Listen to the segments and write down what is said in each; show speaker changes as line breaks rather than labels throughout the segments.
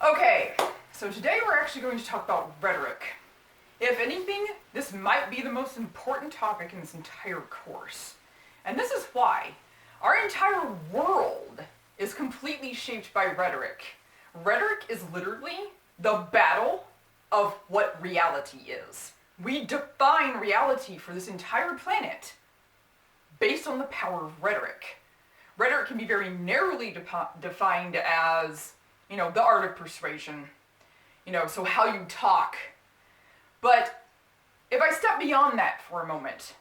Okay, so today we're actually going to talk about rhetoric. If anything, this might be the most important topic in this entire course. And this is why. Our entire world is completely shaped by rhetoric. Rhetoric is literally the battle of what reality is. We define reality for this entire planet based on the power of rhetoric. Rhetoric can be very narrowly defined as, the art of persuasion. So how you talk. But if I step beyond that for a moment,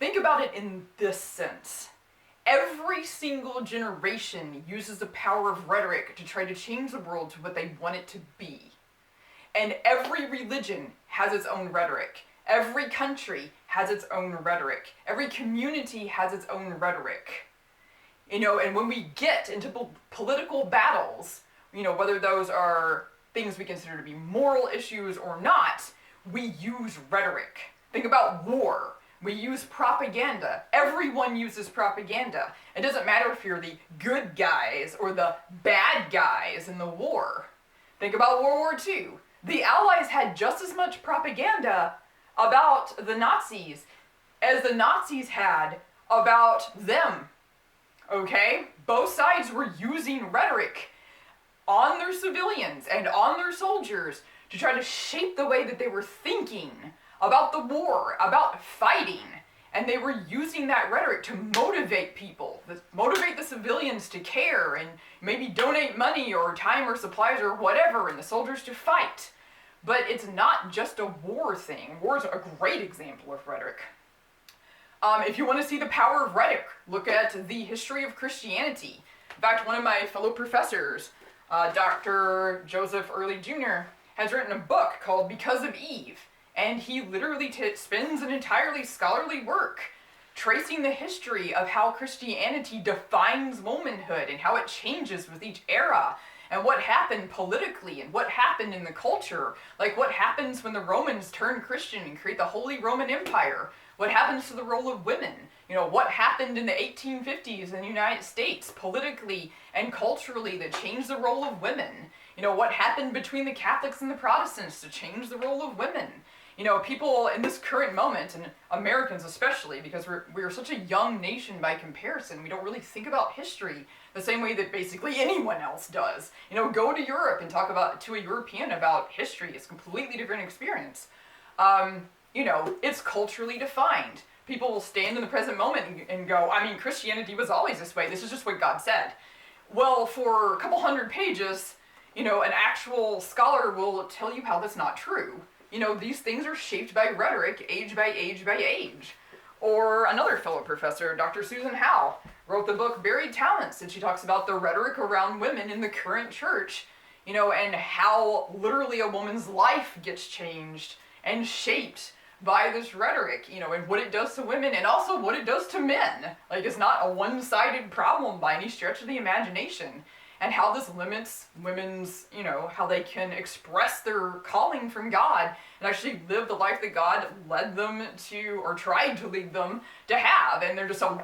think about it in this sense. Every single generation uses the power of rhetoric to try to change the world to what they want it to be. And every religion has its own rhetoric. Every country has its own rhetoric. Every community has its own rhetoric. And when we get into political battles, whether those are things we consider to be moral issues or not, we use rhetoric. Think about war. We use propaganda. Everyone uses propaganda. It doesn't matter if you're the good guys or the bad guys in the war. Think about World War II. The Allies had just as much propaganda about the Nazis as the Nazis had about them. Okay? Both sides were using rhetoric on their civilians and on their soldiers to try to shape the way that they were thinking about the war, about fighting. And they were using that rhetoric to motivate people, motivate the civilians to care and maybe donate money or time or supplies or whatever, and the soldiers to fight. But it's not just a war thing. War is a great example of rhetoric. If you want to see the power of rhetoric, look at the history of Christianity. In fact, one of my fellow professors, Dr. Joseph Early Jr., has written a book called Because of Eve, and he literally spends an entirely scholarly work tracing the history of how Christianity defines womanhood and how it changes with each era, and what happened politically and what happened in the culture, like what happens when the Romans turn Christian and create the Holy Roman Empire, what happens to the role of women, what happened in the 1850s in the United States politically and culturally that changed the role of women, what happened between the Catholics and the Protestants to change the role of women. People in this current moment, and Americans especially, because we're such a young nation by comparison, we don't really think about history the same way that basically anyone else does. Go to Europe and talk to a European about history. It's a completely different experience. It's culturally defined. People will stand in the present moment and go, Christianity was always this way. This is just what God said. Well, for a couple hundred pages, an actual scholar will tell you how that's not true. These things are shaped by rhetoric, age by age by age. Or another fellow professor, Dr. Susan Howe, wrote the book Buried Talents, and she talks about the rhetoric around women in the current church, and how literally a woman's life gets changed and shaped by this rhetoric, and what it does to women and also what it does to men. Like, it's not a one-sided problem by any stretch of the imagination. And how this limits women's, how they can express their calling from God and actually live the life that God led them to, or tried to lead them to have. And they're just so,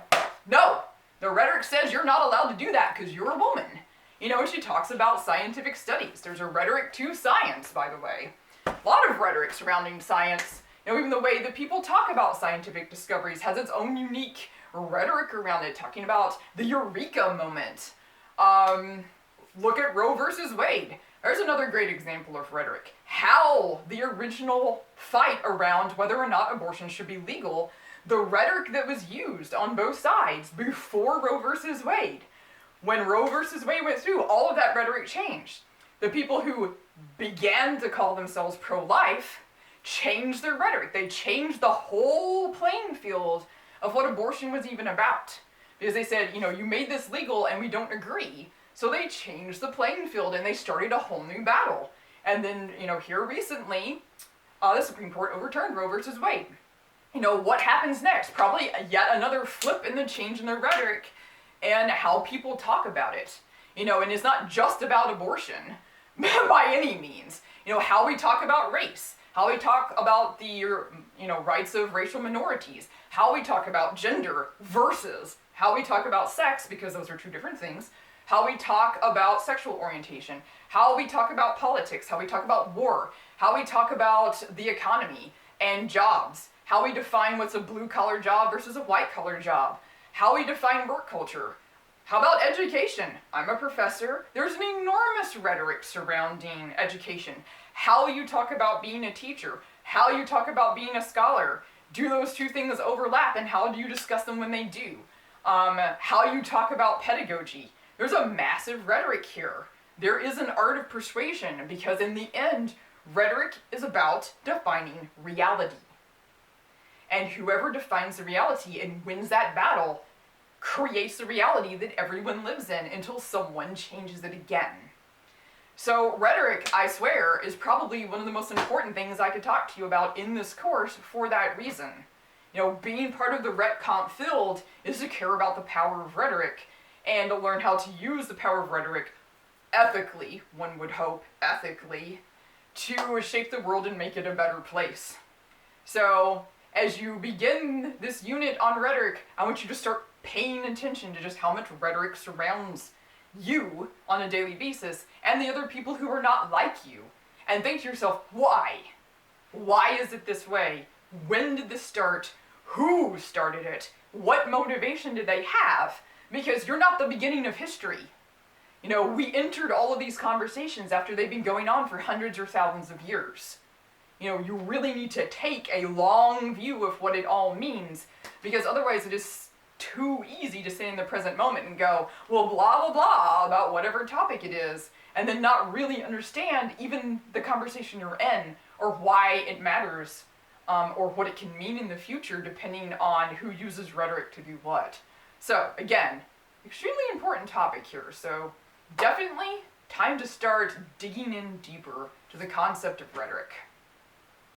no, the rhetoric says you're not allowed to do that because you're a woman. And she talks about scientific studies. There's a rhetoric to science, by the way. A lot of rhetoric surrounding science. Even the way that people talk about scientific discoveries has its own unique rhetoric around it, talking about the eureka moment. Look at Roe versus Wade. There's another great example of rhetoric. How the original fight around whether or not abortion should be legal, the rhetoric that was used on both sides before Roe versus Wade. When Roe versus Wade went through, all of that rhetoric changed. The people who began to call themselves pro-life changed their rhetoric. They changed the whole playing field of what abortion was even about. Because they said, you made this legal and we don't agree. So they changed the playing field and they started a whole new battle. And then, here recently, the Supreme Court overturned Roe versus Wade. What happens next? Probably yet another flip in the change in the rhetoric and how people talk about it. And it's not just about abortion by any means. How we talk about race, how we talk about the, rights of racial minorities, how we talk about gender versus how we talk about sex, because those are two different things, how we talk about sexual orientation, how we talk about politics, how we talk about war, how we talk about the economy and jobs, how we define what's a blue-collar job versus a white-collar job, how we define work culture. How about education? I'm a professor. There's an enormous rhetoric surrounding education. How you talk about being a teacher, how you talk about being a scholar. Do those two things overlap, and how do you discuss them when they do? How you talk about pedagogy. There's a massive rhetoric here. There is an art of persuasion, because in the end, rhetoric is about defining reality. And whoever defines the reality and wins that battle creates the reality that everyone lives in until someone changes it again. So rhetoric, I swear, is probably one of the most important things I could talk to you about in this course for that reason. You know, being part of the Rhet Comp field is to care about the power of rhetoric and to learn how to use the power of rhetoric ethically, one would hope, ethically, to shape the world and make it a better place. So, as you begin this unit on rhetoric, I want you to start paying attention to just how much rhetoric surrounds you on a daily basis and the other people who are not like you. And think to yourself, why? Why is it this way? When did this start? Who started it? What motivation did they have? Because you're not the beginning of history. You know, we entered all of these conversations after they've been going on for hundreds or thousands of years. You know, you really need to take a long view of what it all means, because otherwise it is too easy to stay in the present moment and go, well, blah, blah, blah, about whatever topic it is, and then not really understand even the conversation you're in, or why it matters, or what it can mean in the future, depending on who uses rhetoric to do what. So, again, extremely important topic here, so definitely time to start digging in deeper to the concept of rhetoric.